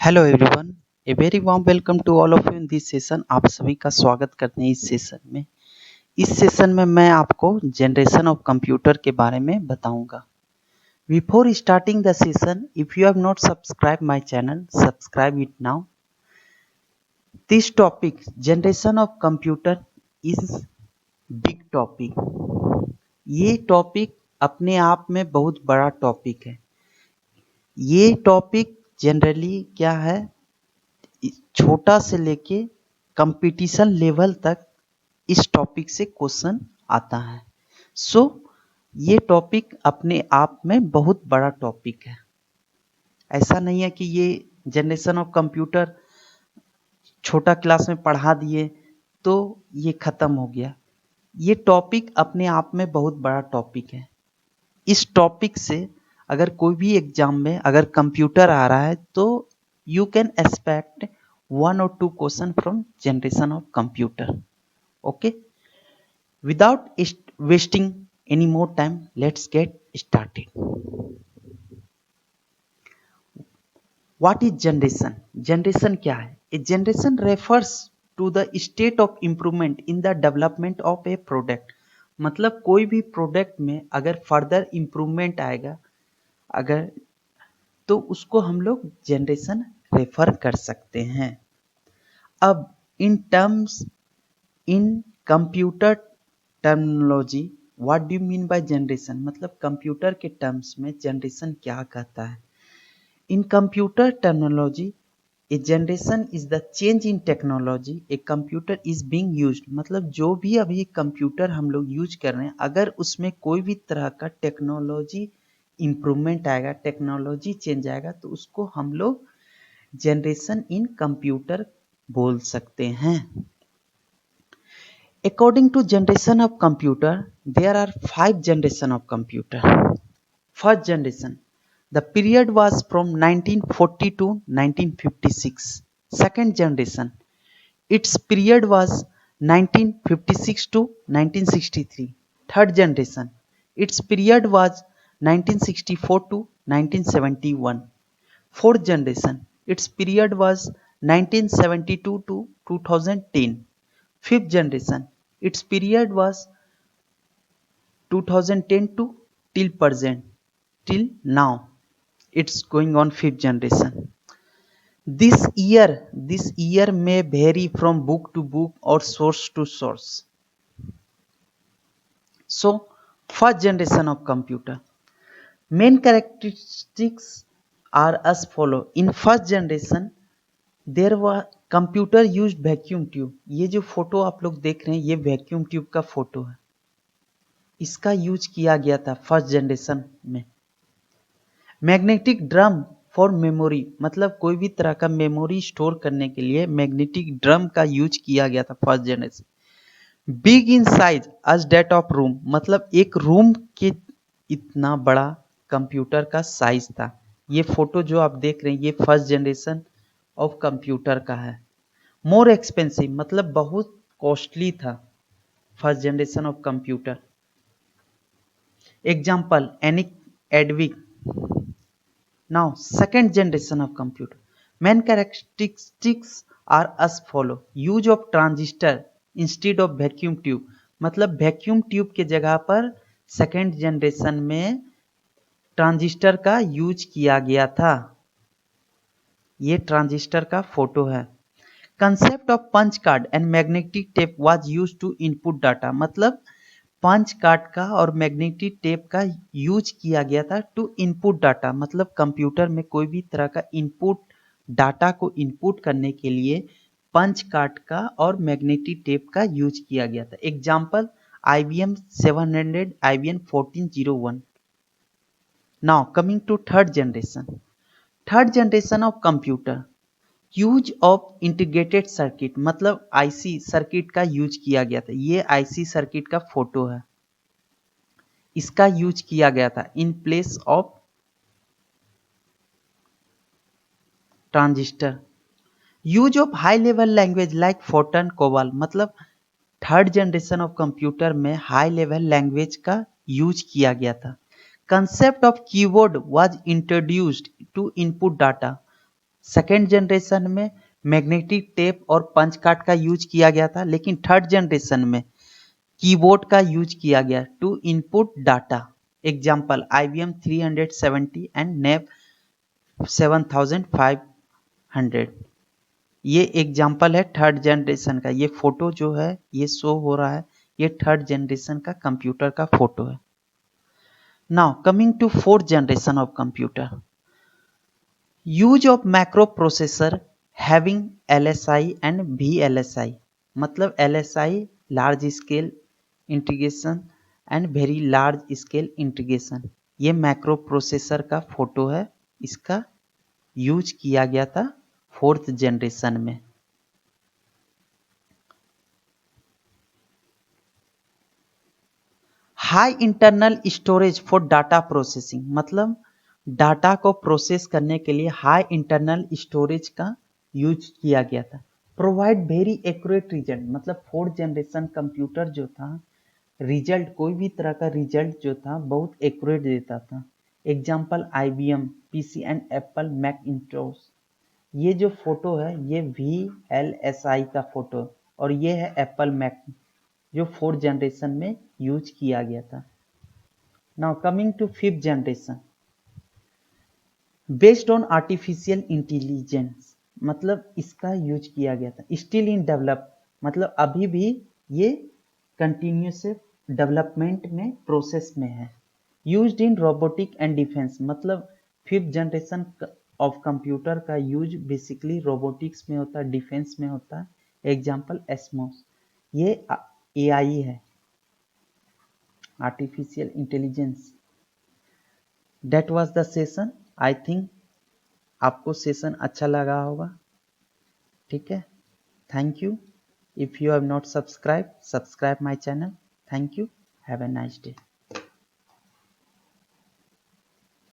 Hello everyone, a very warm welcome to all of you in this session. आप सभी का स्वागत करते हैं इस सेशन में। इस सेशन में मैं आपको जनरेशन ऑफ कंप्यूटर के बारे में बताऊंगा। Before starting the session, if you have not subscribe my channel, subscribe it now. This topic generation of computer is big topic. ये टॉपिक अपने आप में बहुत बड़ा टॉपिक है। ये टॉपिक जनरली क्या है, छोटा से लेके कंपटीशन लेवल तक इस टॉपिक से क्वेश्चन आता है। सो ये टॉपिक अपने आप में बहुत बड़ा टॉपिक है। ऐसा नहीं है कि ये जनरेशन ऑफ कंप्यूटर छोटा क्लास में पढ़ा दिए तो ये खत्म हो गया। ये टॉपिक अपने आप में बहुत बड़ा टॉपिक है। इस टॉपिक से अगर कोई भी एग्जाम में अगर कंप्यूटर आ रहा है तो you can expect one or two question from generation of computer. Okay, without wasting any more time, let's get started. What is generation? Generation क्या है? A generation refers to the state of improvement in the development of a product. मतलब कोई भी product में अगर further improvement आएगा अगर तो उसको हम लोग जनरेशन रेफर कर सकते हैं। अब इन computer terminology what do you mean by generation, मतलब कंप्यूटर के टर्म्स में जनरेशन क्या कहता है। इन computer terminology A generation is the change in technology a computer is being used, मतलब जो भी अभी कंप्यूटर हम लोग यूज कर रहे हैं अगर उसमें कोई भी तरह का टेक्नोलॉजी इम्प्रूवमेंट आएगा, टेक्नोलॉजी चेंज आएगा तो उसको हम लोग जनरेशन इन कंप्यूटर बोल सकते हैं। According to generation of computer, there are 5 generation of computer. First generation, the period was from 1940 to 1956. Second generation, its period was 1956 to 1963. Third generation, its period was 1964 to 1971. Fourth generation, its period was 1972 to 2010. Fifth generation, its period was 2010 to till present, till now it's going on fifth generation. This year may vary from book to book or source to source. So first generation of computer, main characteristics are as follow. In first generation देर व computer use vacuum tube. ये जो photo आप लोग देख रहे हैं ये vacuum tube का फोटो है, इसका यूज किया गया था फर्स्ट जनरेशन में। मैग्नेटिक ड्रम फॉर मेमोरी, मतलब कोई भी तरह का मेमोरी स्टोर करने के लिए मैग्नेटिक ड्रम का यूज किया गया था first generation. Big in size as that of room, मतलब एक रूम के इतना बड़ा कंप्यूटर का साइज था। ये फोटो जो आप देख रहे हैं ये फर्स्ट जनरेशन ऑफ कंप्यूटर का है। मोर एक्सपेंसिव, मतलब बहुत कॉस्टली था first generation of computer. Example ENIAC EDVAC. Now second generation of computer, main characteristics are as follow. Use of transistor instead of vacuum tube, मतलब vacuum tube के जगह पर second generation में transistor का use किया गया था। ये ट्रांजिस्टर का फोटो है। Concept of punch card and magnetic tape was used to input data, मतलब पंच कार्ड का और मैग्नेटिक टेप का यूज किया गया था टू इनपुट डाटा, मतलब कंप्यूटर में कोई भी तरह का इनपुट डाटा को इनपुट करने के लिए पंच कार्ड का और मैग्नेटिक टेप का यूज किया गया था। Example IBM 700, IBM 1401। Now coming to third generation of computer, use of integrated circuit, मतलब आईसी सर्किट का यूज किया गया था। ये आईसी सर्किट का फोटो है, इसका यूज किया गया था in place of transistor. Use of high level language like Fortran COBOL, मतलब थर्ड जनरेशन ऑफ कंप्यूटर में हाई लेवल लैंग्वेज का यूज किया गया था। Concept of keyboard was introduced to input data, second generation में मैग्नेटिक टेप और punch card का use किया गया था, लेकिन थर्ड जनरेशन में कीबोर्ड का यूज किया गया to input data. Example IBM 370 and NAV 7500। ये एग्जाम्पल है थर्ड जनरेशन का। ये फोटो जो है ये शो हो रहा है, ये थर्ड जनरेशन का कंप्यूटर का फोटो है। Now coming to fourth generation of computer, use of macro processor having LSI and VLSI। मतलब LSI large scale integration and very large scale integration. ये मैक्रो प्रोसेसर का फोटो है, इसका use किया गया था फोर्थ जनरेशन में। High internal storage for data processing. मतलब डाटा को प्रोसेस करने के लिए हाई इंटरनल स्टोरेज का यूज किया गया था। Provide very accurate result. मतलब फोर्थ जनरेशन कंप्यूटर जो था, रिजल्ट कोई भी तरह का रिजल्ट जो था बहुत एक्यूरेट देता था। Example IBM PC and Apple Macintosh. ये जो फोटो है ये VLSI का फोटो और ये है एप्पल मैक जो फोर्थ जनरेशन में यूज किया गया था। Now coming to fifth generation, based on artificial intelligence. मतलब इसका यूज किया गया था। स्टिल इन डेवलप, मतलब अभी भी ये कंटिन्यूस डेवलपमेंट में प्रोसेस में है। Used in robotic and defence. मतलब फिफ्थ जनरेशन ऑफ कंप्यूटर का यूज बेसिकली रोबोटिक्स में होता है, डिफेंस में होता है। एग्जाम्पल एस्मोस। ये AI है, artificial intelligence. That was the session. I think आपको सेशन अच्छा लगा होगा। ठीक है, thank you. If you have not subscribe, subscribe my channel. Thank you, have a nice day.